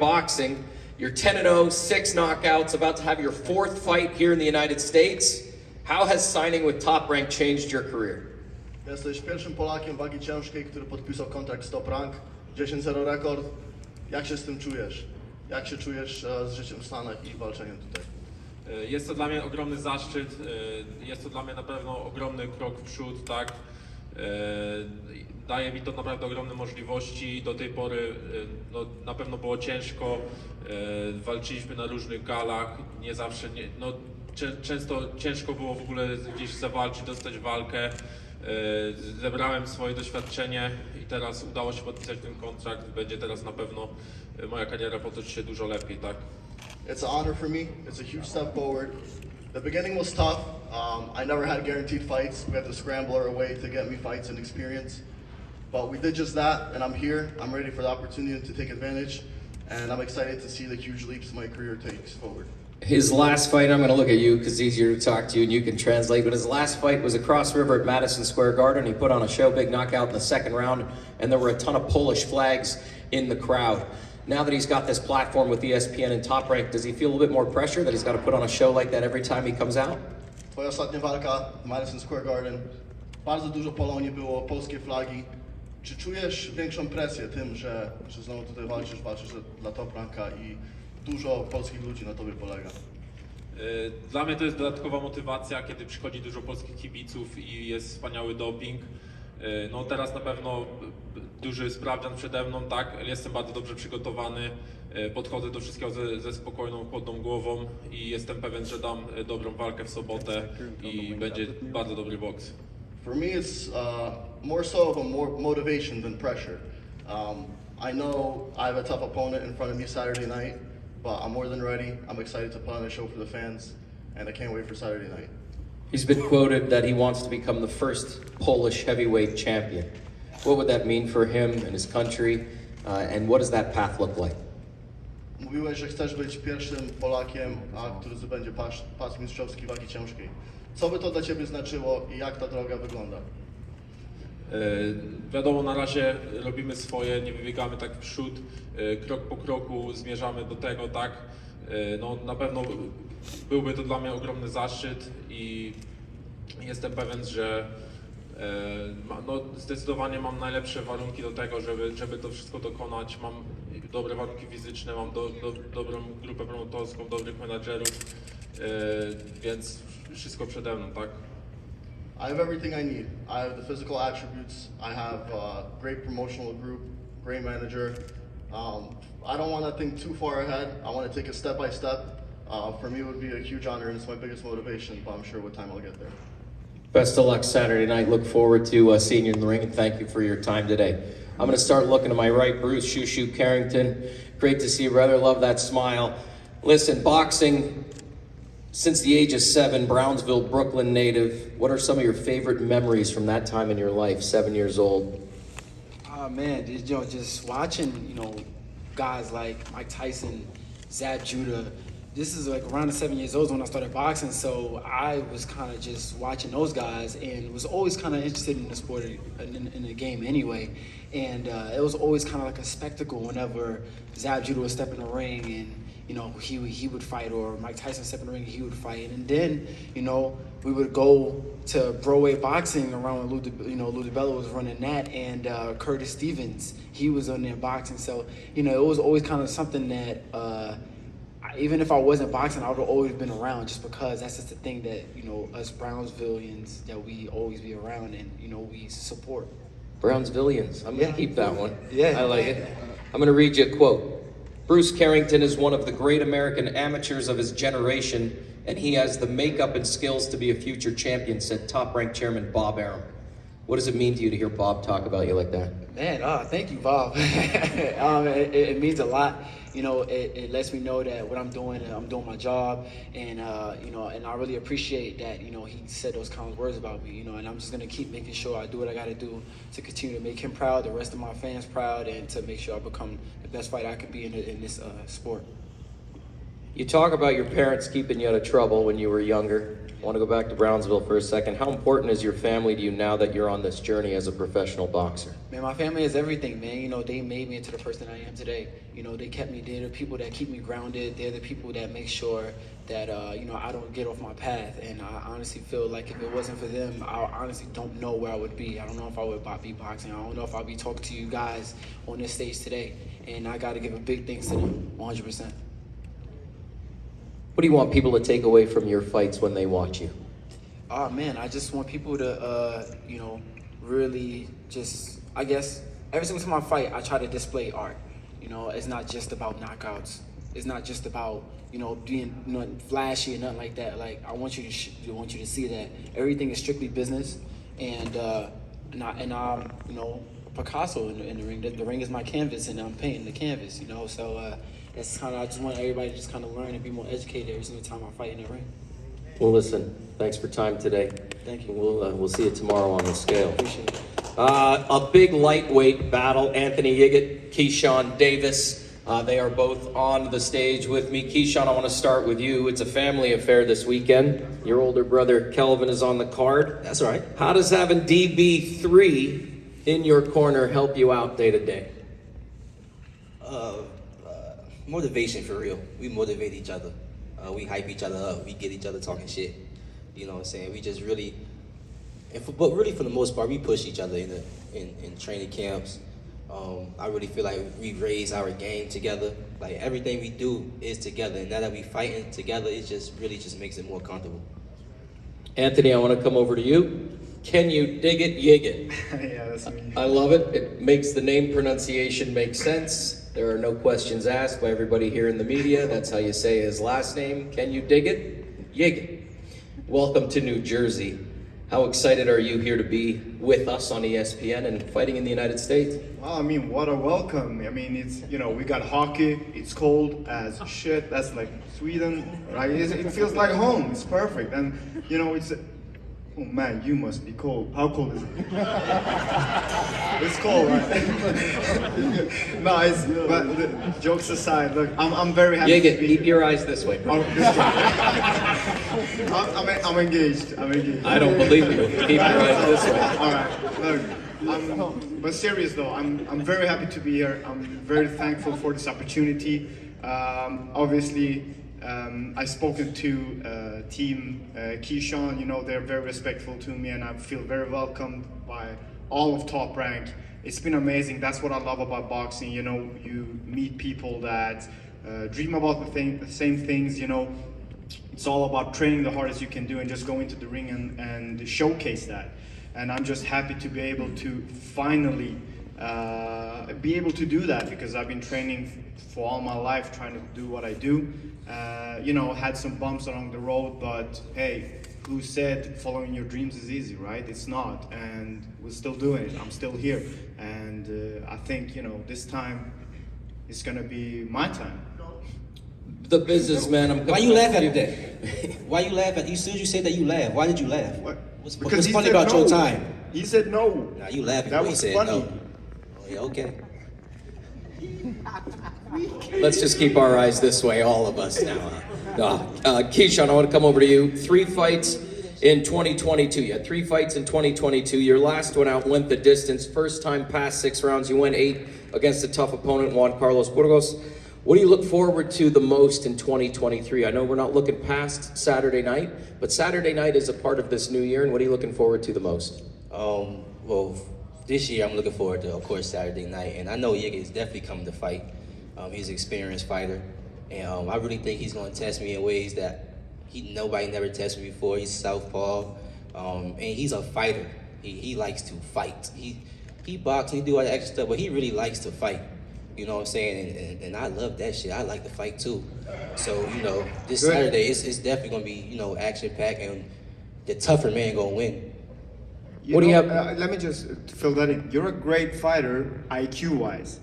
boxing. You're 10-0, 6 knockouts, about to have your 4th fight here in the United States. How has signing with Top Rank changed your career? Jesteś pierwszym Polakiem wagi ciężkiej, który podpisał kontrakt z Top Rank. 10-0 rekord. Jak się z tym czujesz? Jak się czujesz z życiem w Stanach i walczeniem tutaj? Jest to dla mnie ogromny zaszczyt, jest to dla mnie na pewno ogromny krok w przód, tak? Daje mi to naprawdę ogromne możliwości. Do tej pory no, na pewno było ciężko, walczyliśmy na różnych galach, nie zawsze, często ciężko było w ogóle gdzieś zawalczyć, dostać walkę. Zebrałem swoje doświadczenie i teraz udało się podpisać ten kontrakt. Będzie teraz na pewno moja kariera potoczy się dużo lepiej, tak? It's an honor for me. It's a huge step forward. The beginning was tough. I never had guaranteed fights. We had to scramble our way to get me fights and experience. But we did just that, and I'm here. I'm ready for the opportunity to take advantage, and I'm excited to see the huge leaps my career takes forward. His last fight, I'm going to look at you because it's easier to talk to you and you can translate, but his last fight was across river at Madison Square Garden. He put on a show, big knockout in the 2nd round, and there were a ton of Polish flags in the crowd. Now that he's got this platform with ESPN and Top Rank, does he feel a little bit more pressure that he's got to put on a show like that every time he comes out? Twoja ostatnia walka w Madison Square Garden. Bardzo dużo Polonii było, polskie flagi. Czy czujesz większą presję tym, że znowu tutaj walczysz dla Top Ranka i dużo polskich ludzi na tobie polega? Dla mnie to jest dodatkowa motywacja, kiedy przychodzi dużo polskich kibiców i jest wspaniały doping. No teraz na pewno duży sprawdzian przede mną, tak, jestem bardzo dobrze przygotowany, podchodzę do wszystkiego ze spokojną, chłodną głową i jestem pewien, że dam dobrą walkę w sobotę i będzie bardzo dobry boks. For me, it's more so of a motivation than pressure. I know I have a tough opponent in front of me Saturday night, but I'm more than ready. I'm excited to put on a show for the fans, and I can't wait for Saturday night. He's been quoted that he wants to become the first Polish heavyweight champion. What would that mean for him and his country, and what does that path look like? Mówiłeś, że chcesz być pierwszym Polakiem, który zdobędzie pas mistrzowski wagi ciężkiej. Co by to dla ciebie znaczyło i jak ta droga wygląda? Wiadomo, na razie robimy swoje, nie wybiegamy tak w przód, krok po kroku zmierzamy do tego, tak? No, na pewno byłby to dla mnie ogromny zaszczyt i jestem pewien, że no, zdecydowanie mam najlepsze warunki do tego, żeby to wszystko dokonać. Mam dobre warunki fizyczne, mam dobrą grupę promotorską, dobrych menadżerów, więc wszystko przede mną, tak? I have everything I need. I have the physical attributes. I have a great promotional group, great manager. I don't want to think too far ahead. I want to take it step by step. For me, it would be a huge honor, and it's my biggest motivation, but I'm sure with time I'll get there. Best of luck Saturday night. Look forward to seeing you in the ring, and thank you for your time today. I'm going to start looking to my right, Bruce Shushu Carrington. Great to see you, brother. Love that smile. Listen, boxing, since the age of 7, Brownsville, Brooklyn native. What are some of your favorite memories from that time in your life, 7 years old? Oh man, just watching, guys like Mike Tyson, Zab Judah. This is like around 7 years old when I started boxing, so I was kind of just watching those guys and was always kind of interested in the sport, in the game anyway. And it was always kind of like a spectacle whenever Zab Judah would step in the ring and he would fight, or Mike Tyson step in the ring and he would fight. And then, we would go to Broadway boxing around when Lou DiBella was running that, and Curtis Stevens, he was on there boxing. So, it was always kind of something that, even if I wasn't boxing, I would have always been around, just because that's just the thing that, us Brownsvillians, that we always be around and, we support. Brownsvillians. I'm going to keep that one. Yeah. I like it. I'm going to read you a quote. Bruce Carrington is one of the great American amateurs of his generation, and he has the makeup and skills to be a future champion, said Top Rank Chairman Bob Arum. What does it mean to you to hear Bob talk about you like that? Man, thank you, Bob. It means a lot. It lets me know that what I'm doing my job, and and I really appreciate that. He said those kind of words about me. And I'm just gonna keep making sure I do what I got to do to continue to make him proud, the rest of my fans proud, and to make sure I become the best fighter I can be in this sport. You talk about your parents keeping you out of trouble when you were younger. I want to go back to Brownsville for a second. How important is your family to you now that you're on this journey as a professional boxer? Man, my family is everything, man. You know, they made me into the person I am today. You know, they kept me, they're the people that keep me grounded. They're the people that make sure that, you know, I don't get off my path. And I honestly feel like if it wasn't for them, I honestly don't know where I would be. I don't know if I would be boxing. I don't know if I'd be talking to you guys on this stage today. And I got to give a big thanks to them, 100%. What do you want people to take away from your fights when they watch you? Oh man, I just want people to, you know, really just, I guess, every single time I fight, I try to display art. You know, it's not just about knockouts. It's not just about, you know, being, you know, flashy or nothing like that. Like, I want you to see that everything is strictly business, and I'm, you know, Picasso in the ring. The ring is my canvas, and I'm painting the canvas. You know, so that's kind of, I just want everybody to just kind of learn and be more educated every single time I fight in the ring. Well, listen, thanks for time today. Thank you. We'll see you tomorrow on the scale. Appreciate it. A big lightweight battle. Anthony Yiggett, Keyshawn Davis. They are both on the stage with me. Keyshawn, I want to start with you. It's a family affair this weekend. Your older brother Kelvin is on the card. That's right. How does having DB3 in your corner help you out day to day? Motivation for real. We motivate each other. We hype each other up. We get each other talking shit. You know what I'm saying? We just really, but really for the most part, we push each other in training camps. I really feel like we raise our game together. Like everything we do is together, and now that we fighting together, it just really just makes it more comfortable. Anthony, I want to come over to you. Can you dig it, Yiggett? Yeah, that's me. I love it. It makes the name pronunciation make sense. There are no questions asked by everybody here in the media. That's how you say his last name. Can you dig it? Yiggett. Welcome to New Jersey. How excited are you here to be with us on ESPN and fighting in the United States? Well, I mean, what a welcome. I mean, it's, you know, we got hockey. It's cold as shit. That's like Sweden, right? It feels like home. It's perfect. And, you know, it's, oh man, you must be cold. How cold is it? It's cold, right? No, it's, but the jokes aside, look, I'm very happy Yiggett, to be keep here. your eyes this way. Oh, this way. I'm engaged. I'm engaged. I don't believe you. Keep your eyes this way. All right, look, but serious though, I'm very happy to be here. I'm very thankful for this opportunity. Obviously, I've spoken to Team Keyshawn. You know, they're very respectful to me, and I feel very welcomed by all of Top Rank. It's been amazing. That's what I love about boxing. You know, you meet people that dream about the same things. You know, it's all about training the hardest you can do and just go into the ring and showcase that. And I'm just happy to be able to finally be able to do that, because I've been training for all my life, trying to do what I do. You know, had some bumps along the road, but hey, who said following your dreams is easy, right? It's not, and we're still doing it. I'm still here, and I think, you know, this time it's gonna be my time. The businessman, I'm Why you laugh at that? Why you laugh at? As soon as you said that, you laugh. Why did you laugh? What's Because he funny said about no. your time? He said no. Nah, you laughing. That when he was said funny. no. Oh, yeah, okay. Let's just keep our eyes this way, all of us now. Keyshawn, I want to come over to you. 3 fights in 2022. You had 3 fights in 2022. Your last one out went the distance. First time past 6 rounds. You went 8 against a tough opponent, Juan Carlos Burgos. What do you look forward to the most in 2023? I know we're not looking past Saturday night, but Saturday night is a part of this new year, and what are you looking forward to the most? Well, this year I'm looking forward to, of course, Saturday night, and I know Yiggett is definitely coming to fight. He's an experienced fighter, and I really think he's going to test me in ways that nobody never tested me before. He's southpaw, and he's a fighter. He likes to fight. He boxes, he do all that extra stuff, but he really likes to fight. You know what I'm saying? And I love that shit. I like to fight too. So, you know, this Saturday, it's definitely going to be, you know, action-packed, and the tougher man going to win. What do you have? Let me just fill that in. You're a great fighter, IQ-wise,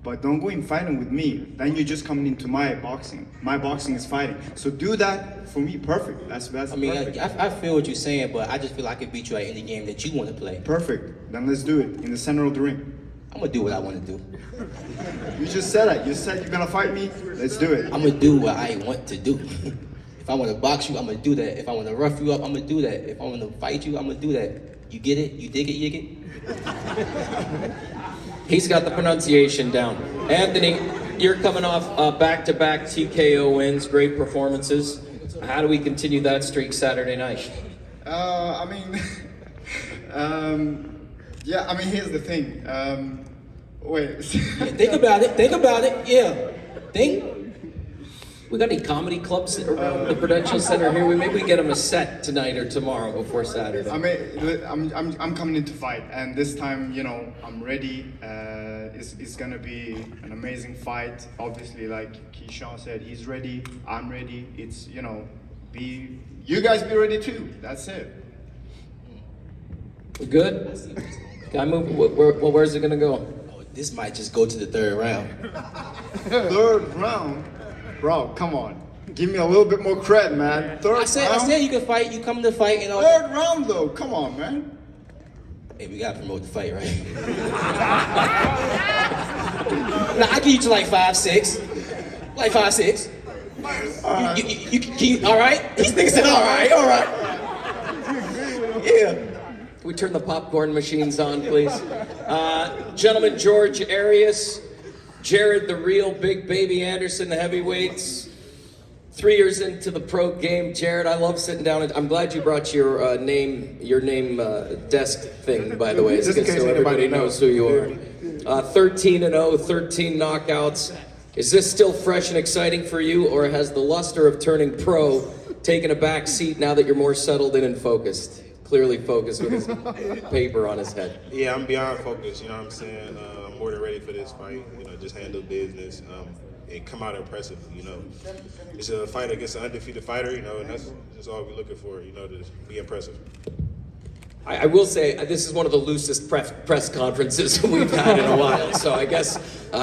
but don't go in fighting with me. Then you're just coming into my boxing. My boxing is fighting. So do that for me. Perfect. That's I mean, perfect. I feel what you're saying, but I just feel like I could beat you at any game that you want to play. Perfect. Then let's do it in the center of the ring. I'm going to do what I want to do. You just said it. You said you're gonna fight me. Let's do it. I'm going to do what I want to do. If If I want to box you, I'm gonna do that. If I want to rough you up, I'm gonna do that. If I want to fight you, I'm gonna do that. You get it? You dig it? You get? He's got the pronunciation down. Anthony, you're coming off back-to-back TKO wins, great performances. How do we continue that streak Saturday night? I mean, yeah. I mean, here's the thing. Wait. Think about it. Yeah. Think. We got any comedy clubs around the Prudential Center here? Maybe we get them a set tonight or tomorrow before Saturday. I mean, I'm coming in to fight, and this time, you know, I'm ready. It's gonna be an amazing fight. Obviously, like Keyshawn said, he's ready. I'm ready. It's, you know, you guys be ready too. That's it. We good? Can I move? Where's it gonna go? This might just go to the third round. Third round, bro. Come on, give me a little bit more credit, man. Third I said round. you can fight. You come to fight, you know. Third round though. Come on, man. Hey, we gotta promote the fight, right? Nah, I give you to like 5'6", like 5'6". You all right? These niggas said all right. Yeah. Can we turn the popcorn machines on, please? Gentlemen, George Arias, Jared the Real Big Baby Anderson, the heavyweights. 3 years into the pro game, Jared, I love sitting down. I'm glad you brought your name desk thing, by the way, Just in case so everybody anybody knows who you are. 13-0, 13 knockouts. Is this still fresh and exciting for you, or has the luster of turning pro taken a back seat now that you're more settled in and focused? Clearly focused with his paper on his head. Yeah, I'm beyond focused, you know what I'm saying? I'm more than ready for this fight, you know, just handle business and come out impressive, you know. It's a fight against an undefeated fighter, you know, and that's all we're looking for, you know, to be impressive. I will say, this is one of the loosest press conferences we've had in a while, so I guess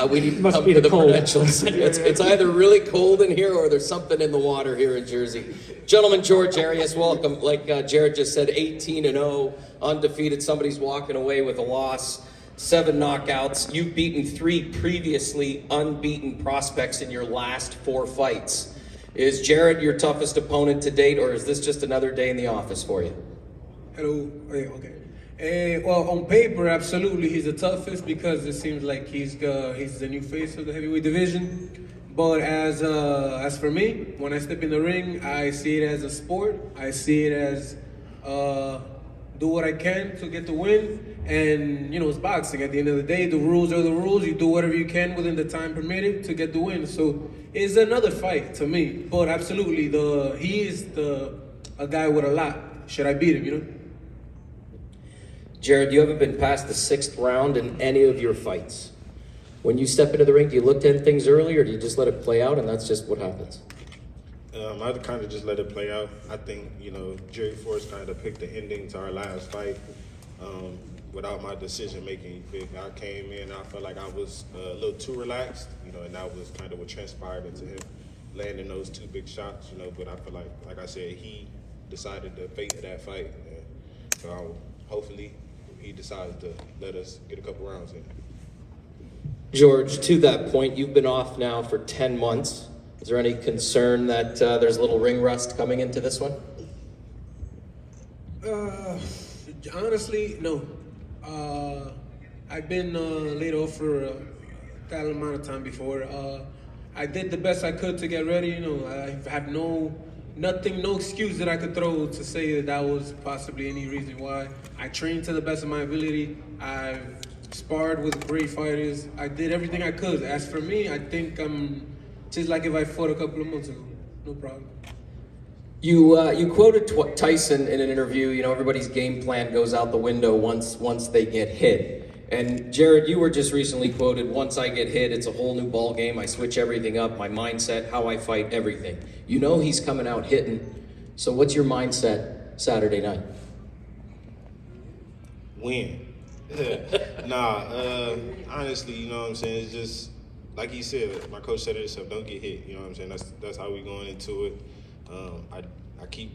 we need to come to the credentials. It's either really cold in here or there's something in the water here in Jersey. Gentlemen, George Arias, welcome. Like Jared just said, 18-0, undefeated. Somebody's walking away with a loss. 7 knockouts. You've beaten 3 previously unbeaten prospects in your last 4 fights. Is Jared your toughest opponent to date, or is this just another day in the office for you? Hello. Okay. Well, on paper, absolutely, he's the toughest because it seems like he's the new face of the heavyweight division. But as for me, when I step in the ring, I see it as a sport. I see it as do what I can to get the win. And, you know, it's boxing. At the end of the day, the rules are the rules. You do whatever you can within the time permitted to get the win. So it's another fight to me. But absolutely, he is a guy with a lot. Should I beat him, you know? Jared, you haven't been past the 6th round in any of your fights. When you step into the ring, do you look to end things early, or do you just let it play out and that's just what happens? I kind of just let it play out. I think, you know, Jerry Force kind of picked the ending to our last fight without my decision-making. I came in and I felt like I was a little too relaxed, you know, and that was kind of what transpired into him landing those 2 big shots, you know, but I feel like I said, he decided the fate of that fight. And so hopefully he decides to let us get a couple rounds in. George, to that point, you've been off now for 10 months. Is there any concern that there's a little ring rust coming into this one? Honestly, no. I've been laid off for that amount of time before. I did the best I could to get ready. You know, I have no excuse that I could throw to say that was possibly any reason why. I trained to the best of my ability. I've sparred with great fighters. I did everything I could. As for me, I think I'm just like if I fought a couple of months ago. No problem. You quoted Tyson in an interview. You know, everybody's game plan goes out the window once they get hit. And Jared, you were just recently quoted, once I get hit, it's a whole new ball game. I switch everything up, my mindset, how I fight, everything. You know he's coming out hitting. So what's your mindset Saturday night? Win. Honestly, you know what I'm saying? It's just, like he said, my coach said it himself, don't get hit. You know what I'm saying? That's how we going into it. I keep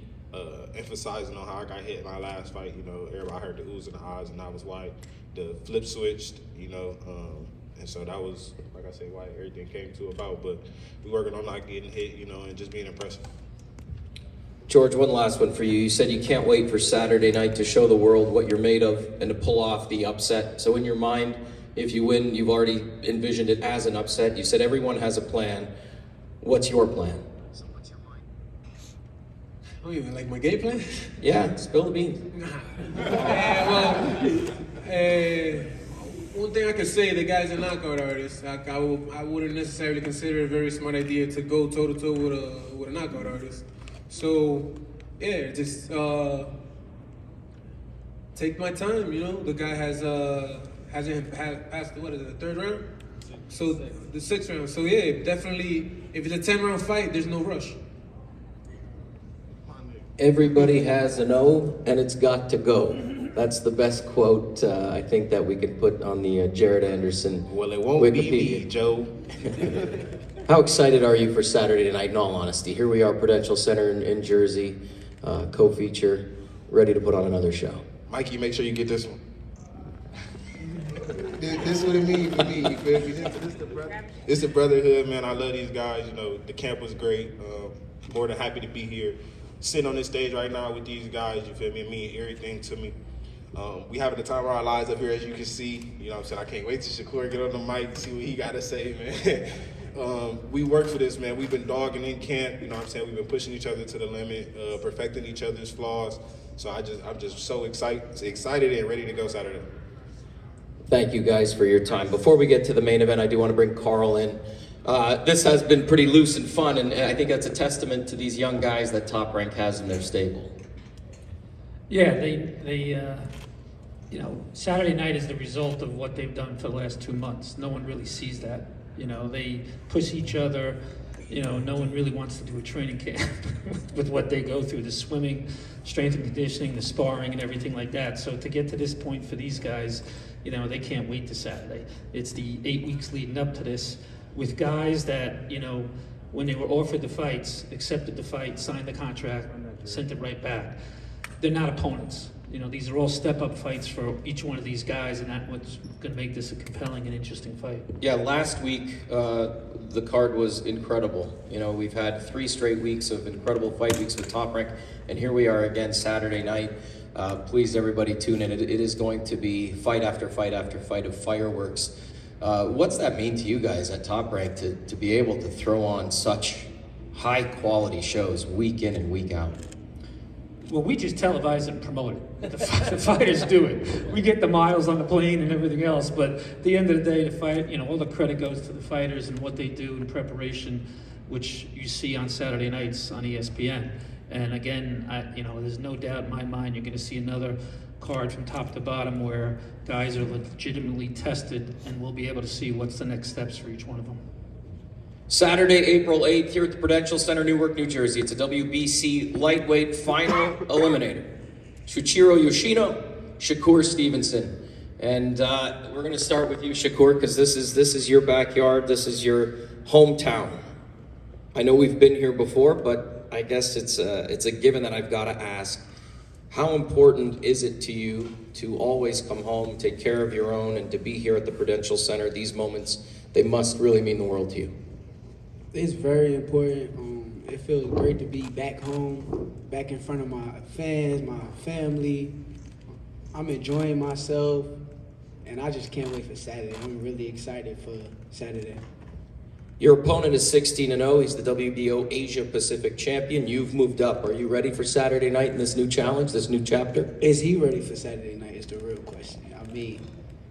emphasizing on how I got hit in my last fight. You know, everybody heard the oohs and the ahs, and that was why the flip switched, you know, and so that was, like I said, why everything came to about. But we working on not getting hit, you know, and just being impressive. George, one last one for you. You said you can't wait for Saturday night to show the world what you're made of and to pull off the upset. So in your mind, if you win, you've already envisioned it as an upset. You said everyone has a plan. What's your plan? Oh, you mean like my game plan? Yeah, spill the beans. One thing I can say, the guy's a knockout artist. I wouldn't necessarily consider it a very smart idea to go toe to toe with a knockout artist. So, yeah, just take my time. You know, the guy hasn't passed the third round, so the sixth round. So yeah, definitely, if it's a 10-round fight, there's no rush. Everybody has a no, and it's got to go. That's the best quote I think that we could put on the Jared Anderson Well, it won't Wikipedia. be me, Joe. How excited are you for Saturday night, in all honesty? Here we are, Prudential Center in Jersey, co-feature, ready to put on another show. Mikey, make sure you get this one. This is what it means for me. You feel me? It's the brotherhood, man. I love these guys. You know, the camp was great. More than happy to be here. Sitting on this stage right now with these guys, you feel me? It means everything to me. We having the time of our lives up here, as you can see. You know what I'm saying? I can't wait till Shakur get on the mic and see what he got to say, man. We work for this, man. We've been dogging in camp. You know what I'm saying? We've been pushing each other to the limit, perfecting each other's flaws. So I'm just so excited and ready to go Saturday. Thank you guys for your time. Before we get to the main event, I do want to bring Carl in. This has been pretty loose and fun, and I think that's a testament to these young guys that Top Rank has in their stable. Yeah, they you know, Saturday night is the result of what they've done for the last 2 months. No one really sees that. You know, they push each other. You know, no one really wants to do a training camp with what they go through, the swimming, strength and conditioning, the sparring and everything like that. So to get to this point for these guys, you know, they can't wait to Saturday. It's the 8 weeks leading up to this with guys that, you know, when they were offered the fights, accepted the fight, signed the contract, sent it right back. They're not opponents. You know, these are all step-up fights for each one of these guys, and that's what's going to make this a compelling and interesting fight. Yeah, last week the card was incredible. You know, we've had 3 straight weeks of incredible fight weeks with Top Rank, and here we are again Saturday night. Please, everybody, tune in. It is going to be fight after fight after fight of fireworks. What's that mean to you guys at Top Rank to be able to throw on such high-quality shows week in and week out? Well, we just televise and promote it. The fighters do it. We get the miles on the plane and everything else, but at the end of the day, the fight, you know, all the credit goes to the fighters and what they do in preparation, which you see on Saturday nights on ESPN. And again, you know, there's no doubt in my mind you're going to see another card from top to bottom where guys are legitimately tested, and we'll be able to see what's the next steps for each one of them. Saturday, April 8th, here at the Prudential Center, Newark, New Jersey. It's a WBC lightweight final eliminator. Shuichiro Yoshino, Shakur Stevenson. And we're going to start with you, Shakur, because this is your backyard. This is your hometown. I know we've been here before, but I guess it's a given that I've got to ask. How important is it to you to always come home, take care of your own, and to be here at the Prudential Center? These moments, they must really mean the world to you. It's very important. It feels great to be back home, back in front of my fans, my family. I'm enjoying myself, and I just can't wait for Saturday. I'm really excited for Saturday. Your opponent is 16-0. He's the WBO Asia Pacific champion. You've moved up. Are you ready for Saturday night in this new challenge, this new chapter? Is he ready for Saturday night is the real question. I mean,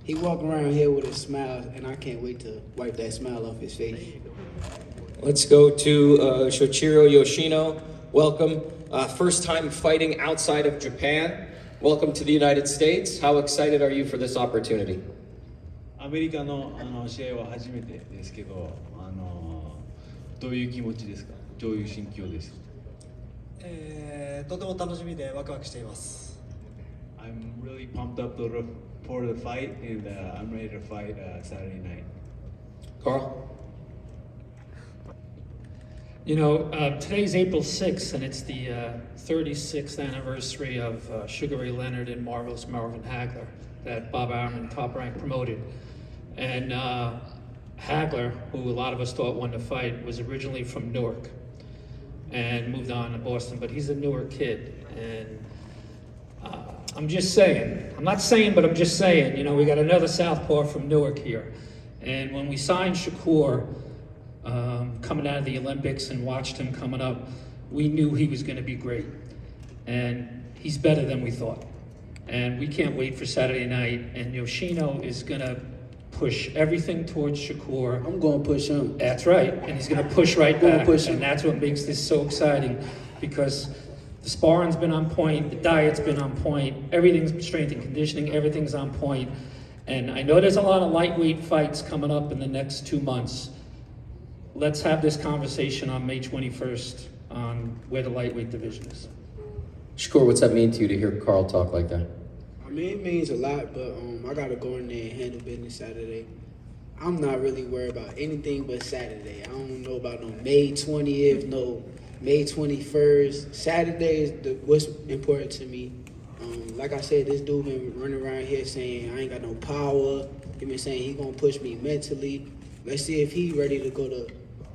he walk around here with a smile, and I can't wait to wipe that smile off his face. Let's go to Shuichiro Yoshino. Welcome. First time fighting outside of Japan. Welcome to the United States. How excited are you for this opportunity? アメリカの試合は初めてですけど、どういう気持ちですか？どういう心境です？とても楽しみでワクワクしています。I'm really pumped up for the fight, and I'm ready to fight Saturday night. Carl? You know, today's April 6th, and it's the 36th anniversary of Sugar Ray Leonard and Marvelous Marvin Hagler that Bob Arum and Top Rank promoted. And Hagler, who a lot of us thought won the fight, was originally from Newark. and moved on to Boston, but he's a newer kid. And I'm just saying, I'm not saying, but I'm just saying, you know, we got another southpaw from Newark here. And when we signed Shakur, coming out of the Olympics and watched him coming up, we knew he was going to be great. And he's better than we thought. And we can't wait for Saturday night. And Yoshino is going to push everything towards Shakur. I'm going to push him. That's right. And he's going to push right gonna back. push him. And that's what makes this so exciting, because the sparring's been on point, the diet's been on point, everything's strength and conditioning, everything's on point. And I know there's a lot of lightweight fights coming up in the next 2 months. Let's have this conversation on May 21st on where the lightweight division is. Shakur, what's that mean to you to hear Carl talk like that? I mean, it means a lot, but I got to go in there and handle business Saturday. I'm not really worried about anything but Saturday. I don't know about no May 20th, no May 21st. Saturday is what's important to me. Like I said, this dude been running around here saying I ain't got no power. He been saying he gonna push me mentally. Let's see if he ready to go to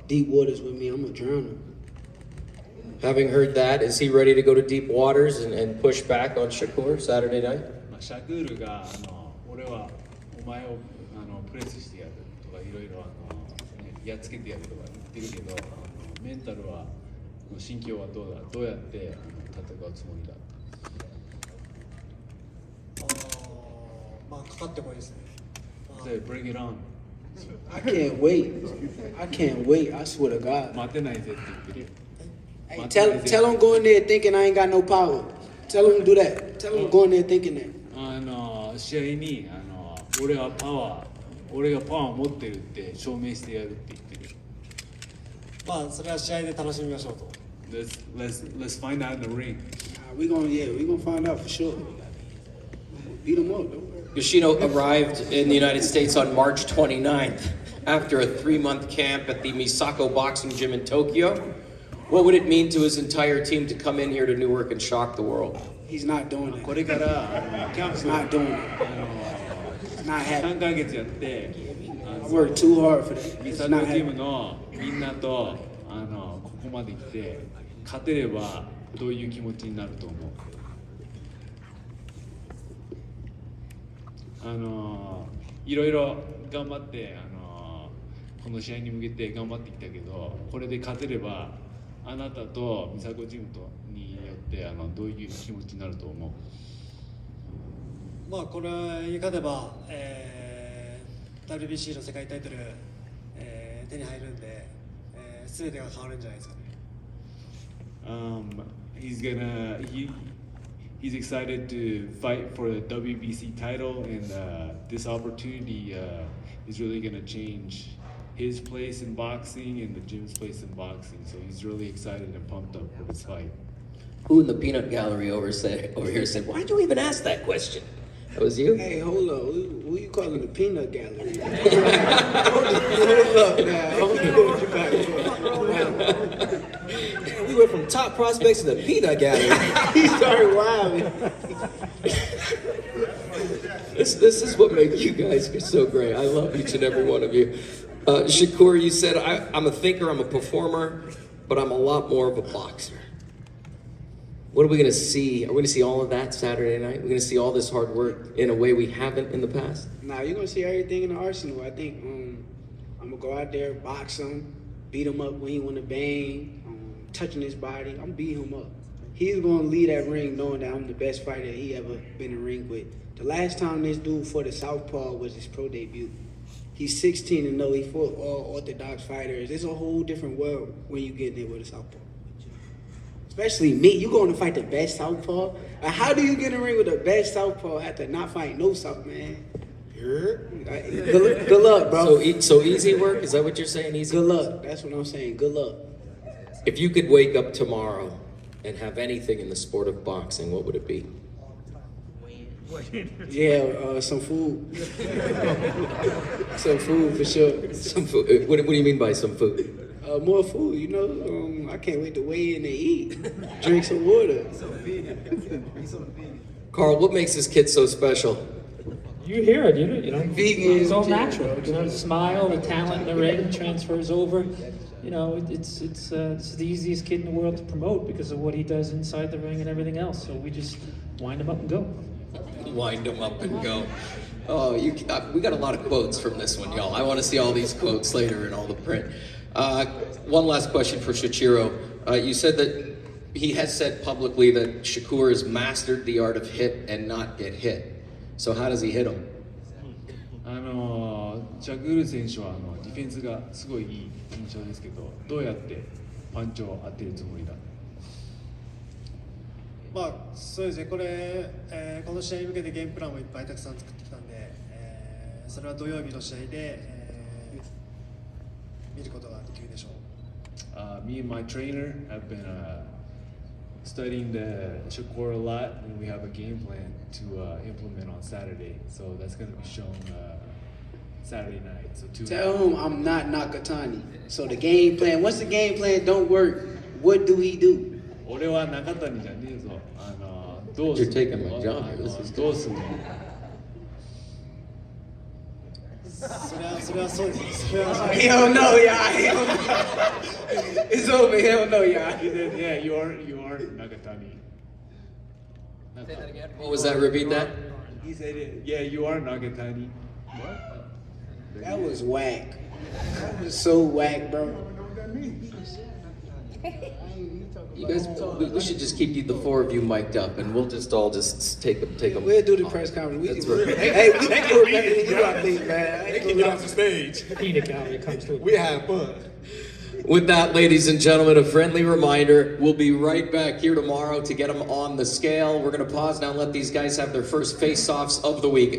deep waters with me. I'm gonna drown him. Having heard that, is he ready to go to deep waters and push back on Shakur Saturday night? シャクールが俺はお前をプレスしてやるとかいろいろやっつけてやるとか言ってるけど、メンタルは心境はどうだ、どうやって戦うつもりだ。まあかかってこいですね。Say, bring it on. I can't wait. I can't wait. I swear to God. 待てないぜって言ってるよ。 Hey, tell him go in there thinking I ain't got no power. Tell him to do that. Tell him go in there thinking that. 試合に俺がパワーを持ってるって証明してやるって言ってる。まあそれは試合で楽しみましょうと。Let's find out in the ring. We gonna find out for sure. Beat him up, though. Yoshino arrived in the United States on March 29th after a 3-month camp at the Misako Boxing Gym in Tokyo. What would it mean to his entire team to come in here to Newark and shock the world? He's not doing it. これからキャンプ He's not doing it. He's not 3 happy. ヶ月やって I worked too hard for that. ミ He's サ not コチー happy. ムのみんなとここまで来て勝てればどういう気持ちになると思う。いろいろ頑張ってこの試合に向けて頑張ってきたけど、これで勝てればあなたとミサコチームによってどういう気持ちになると思う。まあこれに勝てば、WBC の世界タイトル、手に入るんで、全てが変わるんじゃないですかね。He's excited to fight for the WBC title, and this opportunity is really going to change his place in boxing and the gym's place in boxing. So he's really excited and pumped up for this fight. Who in the peanut gallery over here said, why'd you even ask that question? That was you? Hey, hold up. Who you calling the peanut gallery? Hold up now. Hold up. We went from top prospects to the peanut gallery. He started wilding. This is what makes you guys so great. I love each and every one of you. Shakur, you said, I'm a thinker, I'm a performer, but I'm a lot more of a boxer. What are we going to see? Are we going to see all of that Saturday night? We're going to see all this hard work in a way we haven't in the past? Nah, you're going to see everything in the arsenal. I think I'm going to go out there, box him, beat him up when he want to bang, touching his body. I'm beating him up. He's going to leave that ring knowing that I'm the best fighter he ever been in the ring with. The last time this dude fought a southpaw was his pro debut. He's 16-0. He fought all orthodox fighters. It's a whole different world when you get in there with a southpaw. Especially me. You going to fight the best southpaw? How do you get in the ring with the best southpaw after not fighting no south, man? Good luck, bro. So easy work? Is that what you're saying? Easy? Good luck. That's what I'm saying. Good luck. If you could wake up tomorrow and have anything in the sport of boxing, what would it be? Yeah, some food. Some food for sure. Some food. What do you mean by some food? More food, you know. I can't wait to weigh in and eat. Drink some water. Carl, what makes this kid so special? You hear it, you know. Vegan. It's all natural. You know, the smile, the talent in the ring transfers over. you know, it's the easiest kid in the world to promote because of what he does inside the ring and everything else. So we just wind him up and go. Wind him up and go. Oh, we got a lot of quotes from this one, y'all. I want to see all these quotes later in all the print. One last question for Shuichiro. You said that he has said publicly that Shakur has mastered the art of hit and not get hit. So how does he hit him? シャクール選手はディフェンスがすごいいい印象ですけど、どうやってパンチを当てるつもりだ。まあそうですね、この試合に向けてゲームプランをいっぱいたくさん作ってきたんで、それは土曜日の試合で、見ることができるでしょう。Me and my trainer have been studying the Shakur a lot, and we have a game plan to implement on Saturday. So that's going to be shown Saturday night. So Tell him I'm not Nakatani. So the game plan, once the game plan don't work, what do he do? 俺は中谷じゃねえぞ。どうす You're る taking my job. This is どうするの？それはそうです。それはそうです。 Hell no, y'all. Hell no. It's over. Hell no, y'all. He said, yeah, you are Nagatani. Say that again. What was that? Repeat that. He said, yeah, you are Nagatani. What? That was whack. That was so whack, bro. You guys, we should just keep the four of you mic'd up, and we'll just all just take a. We'll do the press conference. That's right. Hey, we can do it better than you, I think, man. They can get off the stage. Peanut gallery comes to We had fun. With that, ladies and gentlemen, a friendly reminder, we'll be right back here tomorrow to get them on the scale. We're going to pause now and let these guys have their first face-offs of the week.